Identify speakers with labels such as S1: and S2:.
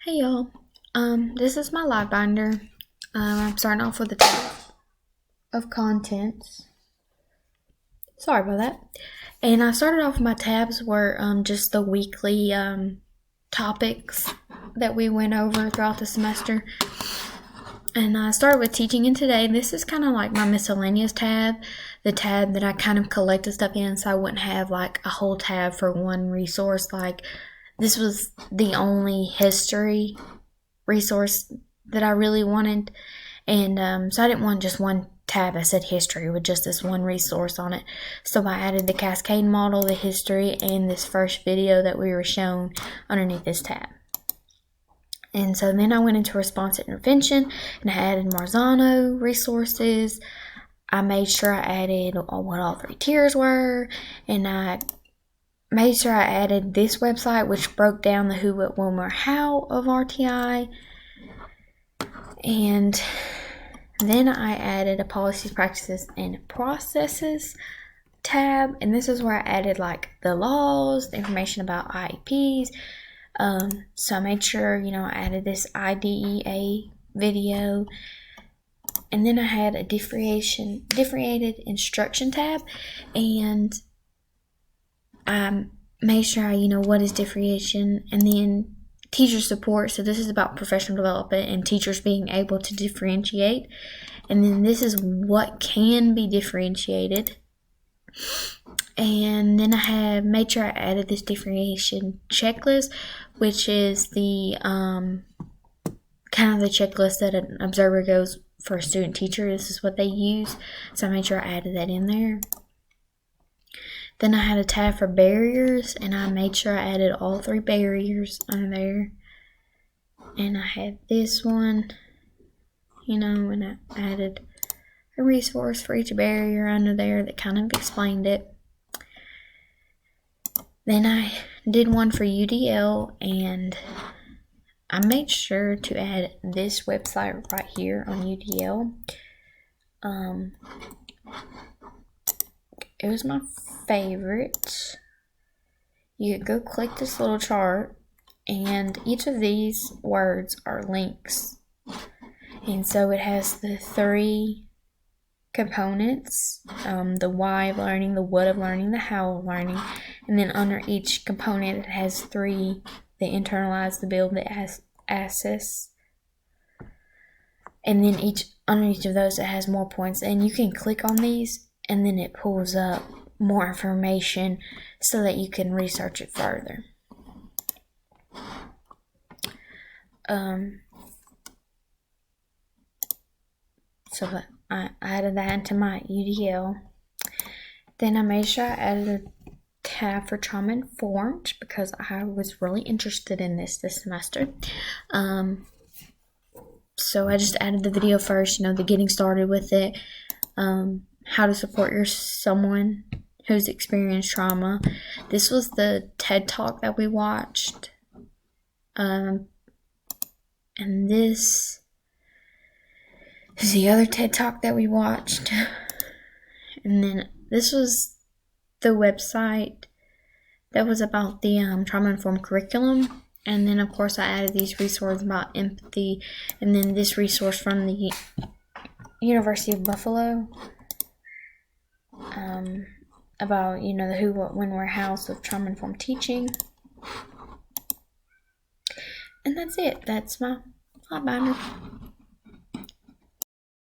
S1: Hey y'all, this is my live binder. I'm starting off with a tab of contents. Sorry about that. And I started off my tabs were just the weekly topics that we went over throughout the semester. And I started with teaching, and today this is kind of like my miscellaneous tab, the tab that I kind of collected stuff in, so I wouldn't have like a whole tab for one resource. Like this was the only history resource that I really wanted, and so I didn't want just one tab that said history with just this one resource on it. So I added the cascade model, the history, and this first video that we were shown underneath this tab. And so then I went into response intervention and I added Marzano resources. I made sure I added what all three tiers were, and I made sure I added this website, which broke down the who, what, when, where, how of RTI. And then I added a policies, practices, and processes tab. And this is where I added like the laws, the information about IEPs. So I made sure, I added this IDEA video. And then I had a differentiated instruction tab, and I made sure what is differentiation, and then teacher support. So this is about professional development and teachers being able to differentiate. And then this is what can be differentiated. And then I have made sure I added this differentiation checklist, which is the kind of the checklist that an observer goes for a student teacher. This is what they use. So I made sure I added that in there. Then I had a tab for barriers, and I made sure I added all three barriers under there. And I had this one, and I added a resource for each barrier under there that kind of explained it. Then I did one for UDL, and I made sure to add this website right here on UDL. It was my favorite. You could go click this little chart, and each of these words are links. And so it has the three components, the why of learning, the what of learning, the how of learning. And then under each component it has three: the internalize, the build, the assess. And then under each of those it has more points. And you can click on these, and then it pulls up more information so that you can research it further. So I added that into my UDL. Then I made sure I added a tab for trauma informed because I was really interested in this semester. So I just added the video first, the getting started with it, how to support someone who's experienced trauma. This was the TED Talk that we watched. And this is the other TED Talk that we watched. And then this was the website that was about the trauma-informed curriculum. And then, of course, I added these resources about empathy. And then this resource from the University of Buffalo about, the who, what, when, where, hows of trauma-informed teaching. And that's it. That's my binder.